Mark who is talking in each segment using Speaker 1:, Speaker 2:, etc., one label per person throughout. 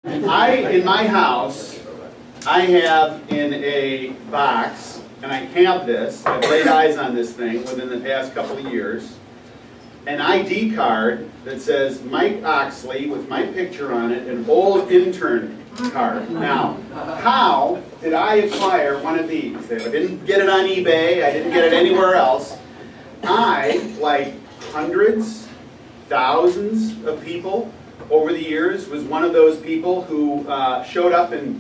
Speaker 1: In my house, I have in a box, and I have this, I've laid eyes on this thing within the past couple of years, an ID card that says Mike Oxley with my picture on it, an old intern card. Now, how did I acquire one of these? I didn't get it on eBay, I didn't get it anywhere else. I, like hundreds, thousands of people over the years, was one of those people who showed up in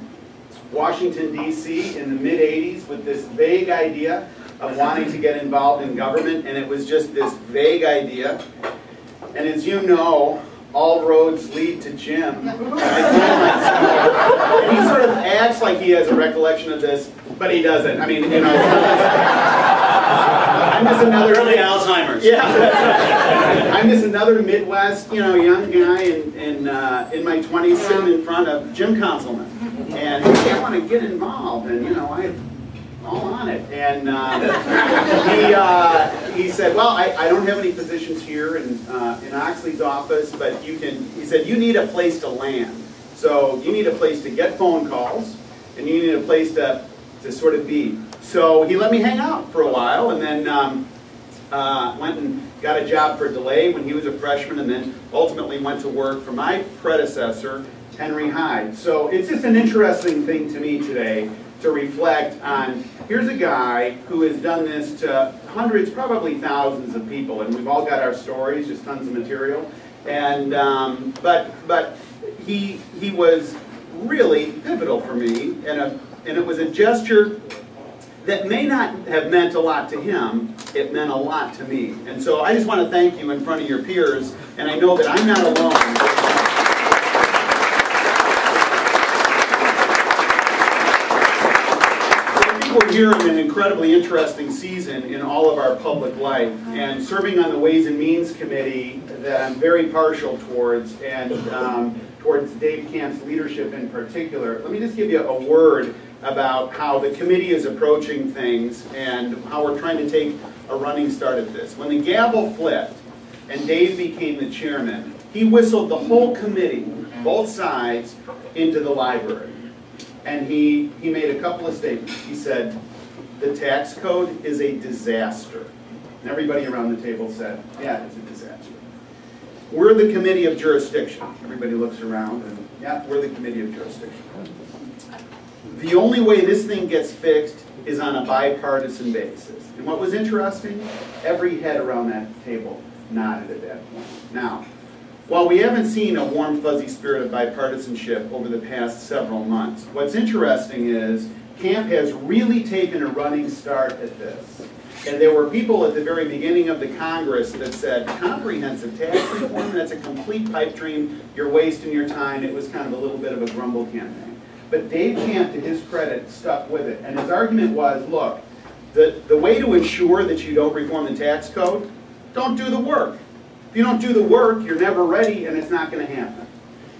Speaker 1: Washington, D.C. in the mid-'80s with this vague idea of wanting to get involved in government, and it was just this vague idea. And as you know, all roads lead to Jim. And he sort of acts like he has a recollection of this, but he doesn't. I mean, you know, I'm just another
Speaker 2: early Alzheimer's.
Speaker 1: Yeah, that's right. I'm just another Midwest, you know, young guy in my 20s sitting in front of Jim Councilman, and I want to get involved, and you know, I'm all on it. And he said, well, I don't have any positions here in Oxley's office, but you can. He said, you need a place to land. So you need a place to get phone calls, and you need a place to sort of be. So he let me hang out for a while, and then went and got a job for DeLay when he was a freshman, and then ultimately went to work for my predecessor, Henry Hyde. So it's just an interesting thing to me today to reflect on, here's a guy who has done this to hundreds, probably thousands of people, and we've all got our stories, just tons of material. And but he was really pivotal for me, and it was a gesture that may not have meant a lot to him. It meant a lot to me. And so I just want to thank you in front of your peers, and I know that I'm not alone. We're here in an incredibly interesting season in all of our public life, and serving on the Ways and Means Committee that I'm very partial towards, and towards Dave Camp's leadership in particular. Let me just give you a word about how the committee is approaching things and how we're trying to take a running start at this. When the gavel flipped and Dave became the chairman, he whistled the whole committee, both sides, into the library. And he made a couple of statements. He said, the tax code is a disaster. And everybody around the table said, yeah, it's a disaster. We're the committee of jurisdiction. Everybody looks around and, yeah, we're the committee of jurisdiction. The only way this thing gets fixed is on a bipartisan basis. And what was interesting, every head around that table nodded at that point. Now, while we haven't seen a warm, fuzzy spirit of bipartisanship over the past several months, what's interesting is Camp has really taken a running start at this. And there were people at the very beginning of the Congress that said, comprehensive tax reform, that's a complete pipe dream, you're wasting your time. It was kind of a little bit of a grumble campaign. But Dave Camp, to his credit, stuck with it. And his argument was, look, the way to ensure that you don't reform the tax code, don't do the work. If you don't do the work, you're never ready, and it's not going to happen.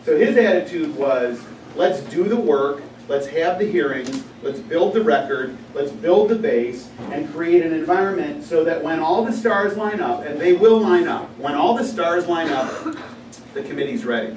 Speaker 1: So his attitude was, let's do the work, let's have the hearings, let's build the record, let's build the base, and create an environment so that when all the stars line up, and they will line up, when all the stars line up, the committee's ready.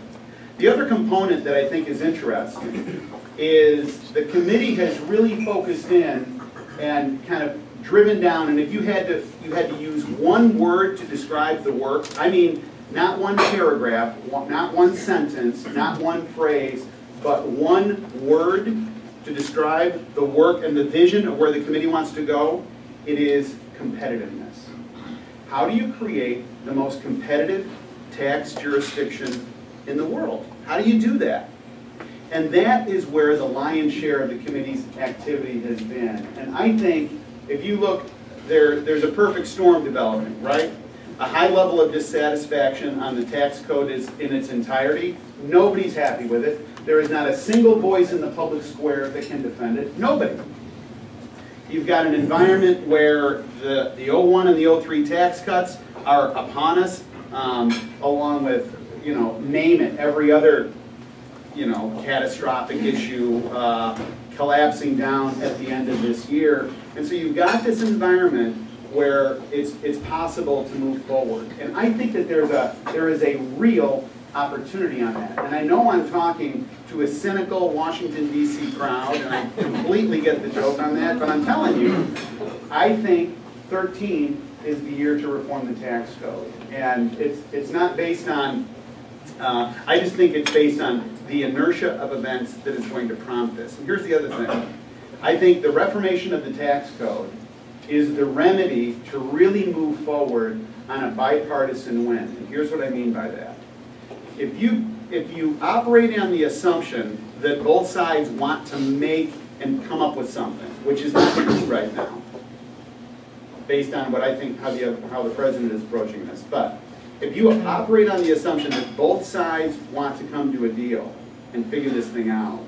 Speaker 1: The other component that I think is interesting is the committee has really focused in and kind of driven down, and if you had to use one word to describe the work, I mean not one paragraph, not one sentence, not one phrase, but one word to describe the work and the vision of where the committee wants to go, it is competitiveness. How do you create the most competitive tax jurisdiction in the world? How do you do that? And that is where the lion's share of the committee's activity has been. And I think if you look, there's a perfect storm developing, right? A high level of dissatisfaction on the tax code is in its entirety. Nobody's happy with it. There is not a single voice in the public square that can defend it. Nobody. You've got an environment where the 01 and the 03 tax cuts are upon us, along with, you know, name it, every other, you know, catastrophic issue collapsing down at the end of this year. And so you've got this environment where it's possible to move forward. And I think that there is a real opportunity on that. And I know I'm talking to a cynical Washington, D.C. crowd, and I completely get the joke on that, but I'm telling you, I think 13 is the year to reform the tax code. And it's not based on, I just think it's based on the inertia of events that is going to prompt this. And here's the other thing. I think the reformation of the tax code is the remedy to really move forward on a bipartisan win. And here's what I mean by that. If you operate on the assumption that both sides want to make and come up with something, which is not true right now, based on what I think how the president is approaching this, but if you operate on the assumption that both sides want to come to a deal and figure this thing out,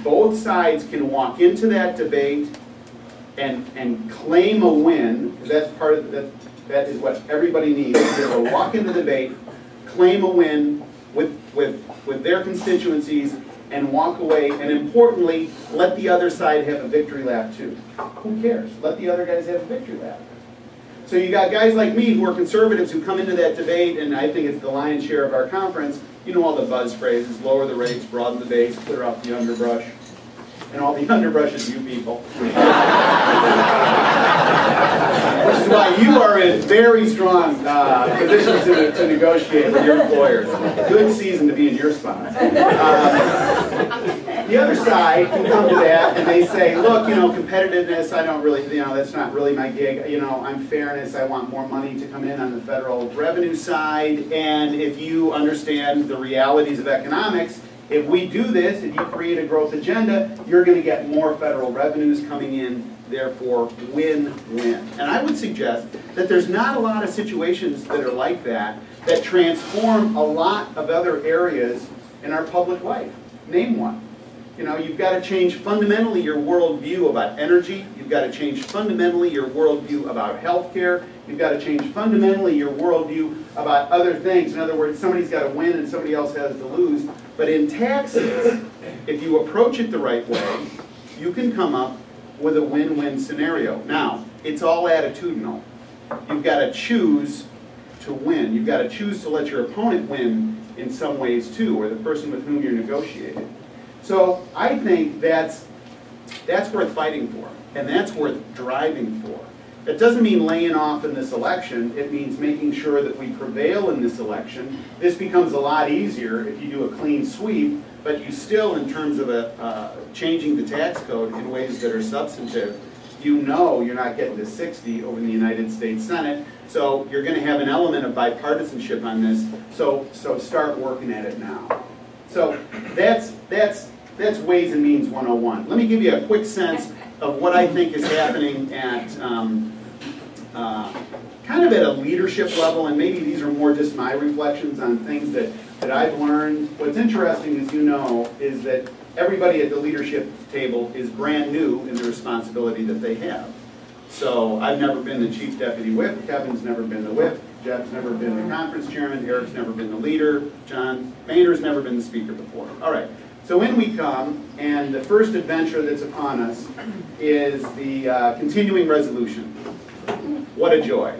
Speaker 1: both sides can walk into that debate and claim a win, because that's part of that is what everybody needs. They'll walk into the debate, claim a win with their constituencies, and walk away, and importantly, let the other side have a victory lap too. Who cares? Let the other guys have a victory lap. So you got guys like me who are conservatives who come into that debate, and I think it's the lion's share of our conference. You know all the buzz phrases: lower the rates, broaden the base, clear out the underbrush. And all the underbrush is you people. Which is why you are in very strong positions to negotiate with your employers. Good season to be in your spot. The other side can come to that and they say, look, you know, competitiveness, I don't really, you know, that's not really my gig. You know, I'm fairness, I want more money to come in on the federal revenue side. And if you understand the realities of economics, if we do this, if you create a growth agenda, you're going to get more federal revenues coming in, therefore win-win. And I would suggest that there's not a lot of situations that are like that transform a lot of other areas in our public life. Name one. You know, you've got to change fundamentally your worldview about energy. You've got to change fundamentally your worldview about healthcare. You've got to change fundamentally your worldview about other things. In other words, somebody's got to win and somebody else has to lose. But in taxes, if you approach it the right way, you can come up with a win-win scenario. Now, it's all attitudinal. You've got to choose to win. You've got to choose to let your opponent win in some ways too, or the person with whom you're negotiating. So I think that's worth fighting for, and that's worth driving for. It doesn't mean laying off in this election. It means making sure that we prevail in this election. This becomes a lot easier if you do a clean sweep, but you still, in terms of changing the tax code in ways that are substantive, you know you're not getting to 60 over in the United States Senate, so you're going to have an element of bipartisanship on this, so start working at it now. So that's Ways and Means 101. Let me give you a quick sense of what I think is happening at kind of at a leadership level, and maybe these are more just my reflections on things that I've learned. What's interesting, as you know, is that everybody at the leadership table is brand new in the responsibility that they have. So I've never been the chief deputy whip, Kevin's never been the whip, Jeff's never been the conference chairman, Eric's never been the leader, John Boehner's never been the speaker before. All right, so in we come, and the first adventure that's upon us is the continuing resolution. What a joy.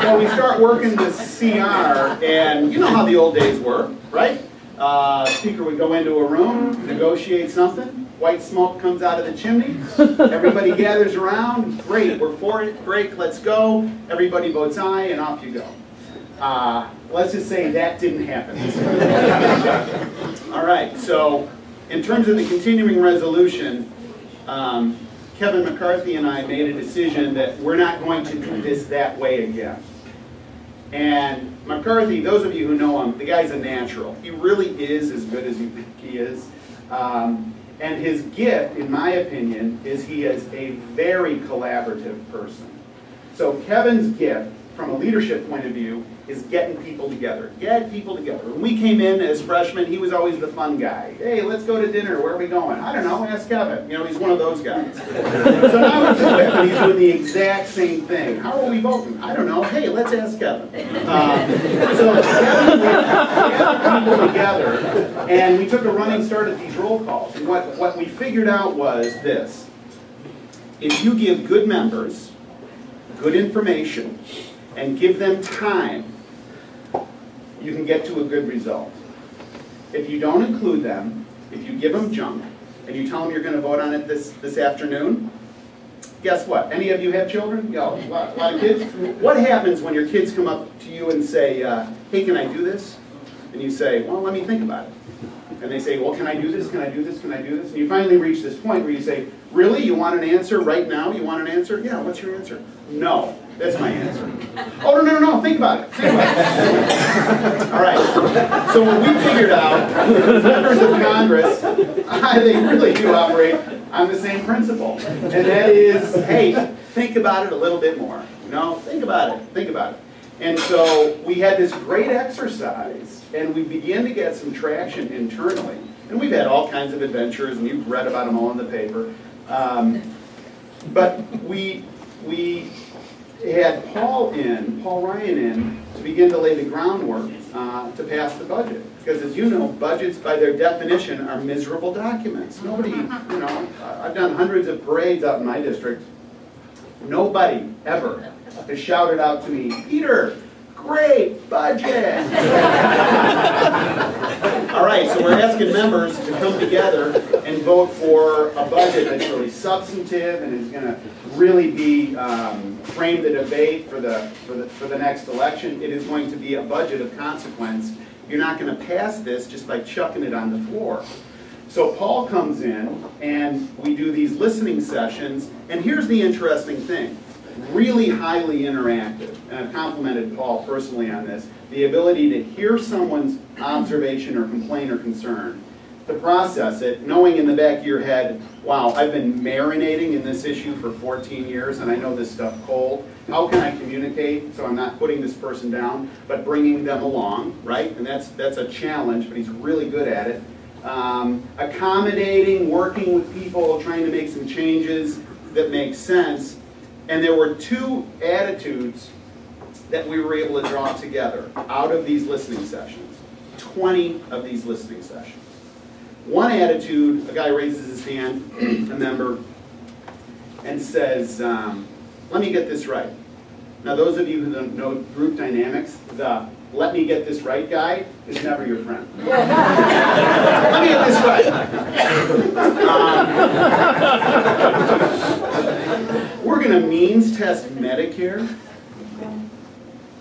Speaker 1: So we start working the CR, and you know how the old days were, right? Speaker would go into a room, negotiate something, white smoke comes out of the chimney, everybody gathers around, great, we're for it, great, let's go, everybody votes aye, and off you go. Let's just say that didn't happen. All right, so in terms of the continuing resolution, Kevin McCarthy and I made a decision that we're not going to do this that way again. And McCarthy, those of you who know him, the guy's a natural. He really is as good as you think he is. And his gift, in my opinion, is he is a very collaborative person. So Kevin's gift, from a leadership point of view, is getting people together. Get people together. When we came in as freshmen, he was always the fun guy. Hey, let's go to dinner. Where are we going? I don't know. Ask Kevin. You know, he's one of those guys. So now he's with, and he's doing the exact same thing. How are we voting? I don't know. Hey, let's ask Kevin. So Kevin got people together, and we took a running start at these roll calls. And what we figured out was this. If you give good members good information and give them time, you can get to a good result. If you don't include them, if you give them junk, and you tell them you're going to vote on it this afternoon, guess what? Any of you have children? You know, a lot of kids? What happens when your kids come up to you and say, hey, can I do this? And you say, well, let me think about it. And they say, well, can I do this? Can I do this? Can I do this? And you finally reach this point where you say, really? You want an answer right now? You want an answer? Yeah, what's your answer? No. That's my answer. Oh, no, think about it. Think about it. All right. So what we figured out, as members of Congress, they really do operate on the same principle. And that is, hey, think about it a little bit more. You know, think about it. Think about it. And so we had this great exercise, and we began to get some traction internally. And we've had all kinds of adventures, and you've read about them all in the paper. But we had Paul Ryan in to begin to lay the groundwork to pass the budget. Because as you know, budgets by their definition are miserable documents. Nobody, you know, I've done hundreds of parades out in my district. Nobody ever has shouted out to me, Peter, great budget. All right, so we're asking members to come together and vote for a budget that's really substantive and is going to really be frame the debate for the next election. It is going to be a budget of consequence. You're not going to pass this just by chucking it on the floor. So Paul comes in and we do these listening sessions, and here's the interesting thing. Really highly interactive, and I've complimented Paul personally on this, the ability to hear someone's observation or complaint or concern, to process it, knowing in the back of your head, wow, I've been marinating in this issue for 14 years and I know this stuff cold. How can I communicate so I'm not putting this person down, but bringing them along, right? And that's a challenge, but he's really good at it. Accommodating, working with people, trying to make some changes that make sense. And there were two attitudes that we were able to draw together out of these listening sessions. 20 of these listening sessions. One attitude, a guy raises his hand, a member, and says, let me get this right. Now those of you who don't know group dynamics, the let me get this right guy is never your friend. Let me get this right. We're going to means test Medicare.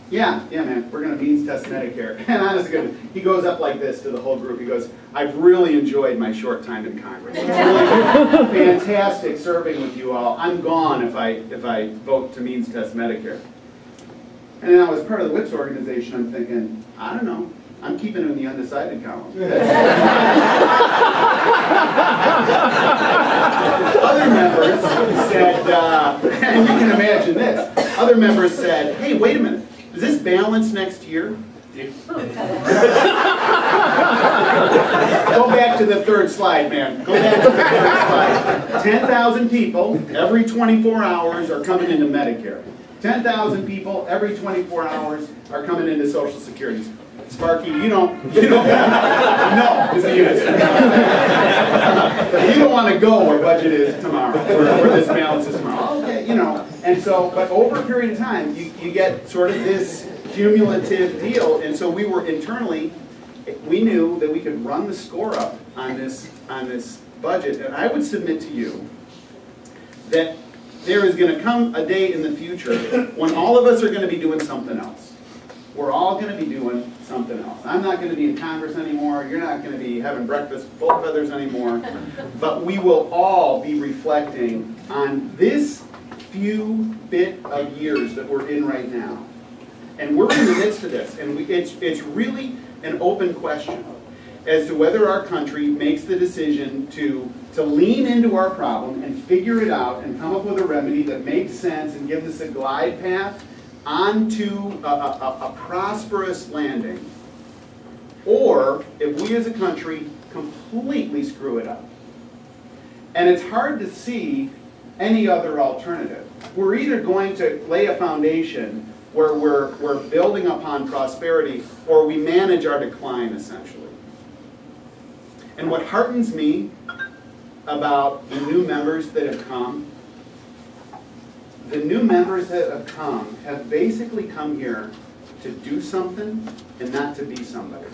Speaker 1: Yeah, man, we're going to means test Medicare. And honestly, he goes up like this to the whole group. He goes, I've really enjoyed my short time in Congress. It's really fantastic serving with you all. I'm gone if I vote to means test Medicare. And then I was part of the WIPS organization. I'm thinking, I don't know. I'm keeping it in the undecided column. Other members said, and you can imagine this, other members said, hey, wait a minute. Does this balance next year? Go back to the third slide, man. Go back to the third slide. 10,000 people every 24 hours are coming into Medicare. 10,000 people every 24 hours are coming into Social Security. Sparky, you don't no, is the answer. You don't want to go where budget is tomorrow, where this balance is tomorrow. Okay, you know, and so, but over a period of time, you get sort of this cumulative deal, and so we were internally, we knew that we could run the score up on this budget, and I would submit to you that there is going to come a day in the future when all of us are going to be doing something else. We're all going to be doing something else. I'm not going to be in Congress anymore. You're not going to be having breakfast with full feathers anymore. But we will all be reflecting on this few bit of years that we're in right now. And we're in the midst of this. And it's really an open question as to whether our country makes the decision to lean into our problem and figure it out and come up with a remedy that makes sense and gives us a glide path onto a prosperous landing, or if we as a country completely screw it up. And it's hard to see any other alternative. We're either going to lay a foundation where we're building upon prosperity, or we manage our decline, essentially. And what heartens me about the new members that have come, the new members that have come have basically come here to do something and not to be somebody.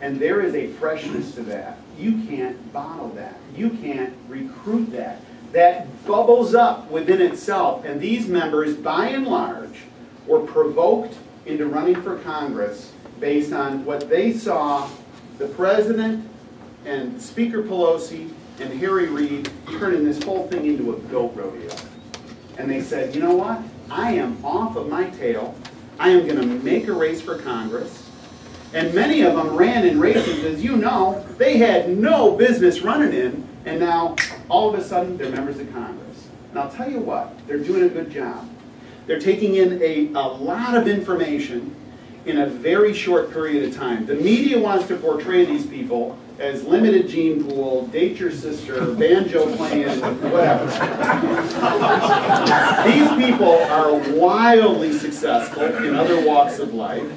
Speaker 1: And there is a freshness to that. You can't bottle that. You can't recruit that. That bubbles up within itself. And these members, by and large, were provoked into running for Congress based on what they saw the President and Speaker Pelosi and Harry Reid turning this whole thing into a goat rodeo. And they said, you know what? I am off of my tail. I am going to make a race for Congress. And many of them ran in races, as you know, they had no business running in, and now all of a sudden they're members of Congress. And I'll tell you what, they're doing a good job. They're taking in a lot of information in a very short period of time. The media wants to portray these people as limited gene pool, date your sister, banjo playing, whatever. These people are wildly successful in other walks of life.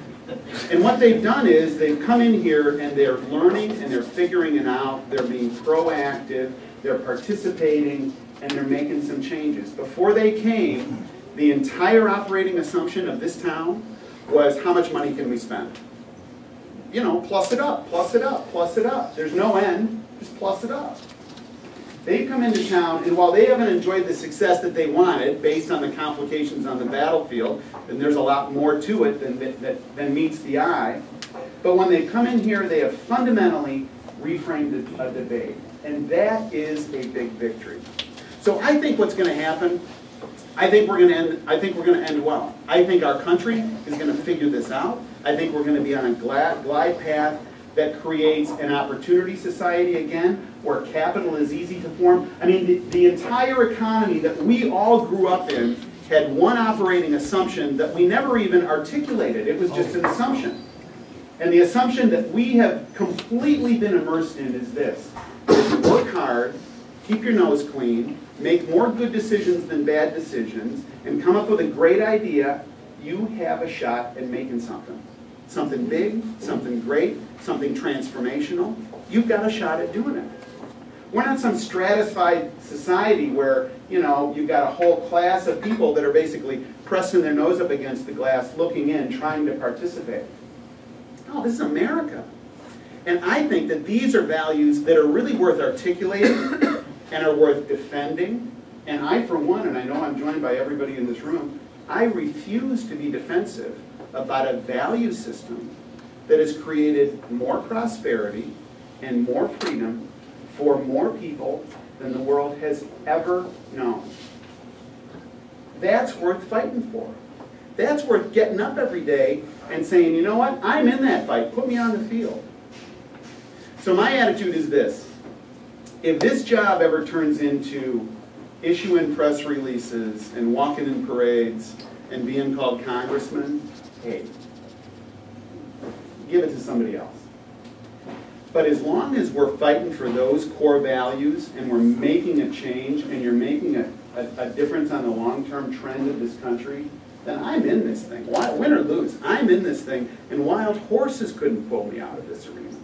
Speaker 1: And what they've done is they've come in here and they're learning and they're figuring it out. They're being proactive, they're participating, and they're making some changes. Before they came, the entire operating assumption of this town was how much money can we spend? You know, plus it up, plus it up, plus it up. There's no end, just plus it up. They've come into town, and while they haven't enjoyed the success that they wanted, based on the complications on the battlefield, and there's a lot more to it than meets the eye, but when they come in here, they have fundamentally reframed a debate. And that is a big victory. So I think what's going to happen, I think we're going to end well. I think our country is going to figure this out. I think we're going to be on a glide path that creates an opportunity society again, where capital is easy to form. I mean, the entire economy that we all grew up in had one operating assumption that we never even articulated. It was just an assumption. And the assumption that we have completely been immersed in is this: work hard, keep your nose clean, make more good decisions than bad decisions, and come up with a great idea. You have a shot at making something. Something big, something great, something transformational. You've got a shot at doing it. We're not some stratified society where, you know, you've got a whole class of people that are basically pressing their nose up against the glass, looking in, trying to participate. No, this is America. And I think that these are values that are really worth articulating and are worth defending. And I, for one, and I know I'm joined by everybody in this room, I refuse to be defensive about a value system that has created more prosperity and more freedom for more people than the world has ever known. That's worth fighting for. That's worth getting up every day and saying, you know what, I'm in that fight, put me on the field. So my attitude is this: if this job ever turns into issuing press releases and walking in parades and being called congressman, hey, give it to somebody else. But as long as we're fighting for those core values and we're making a change and you're making a difference on the long-term trend of this country, then I'm in this thing. Win or lose, I'm in this thing, and wild horses couldn't pull me out of this arena.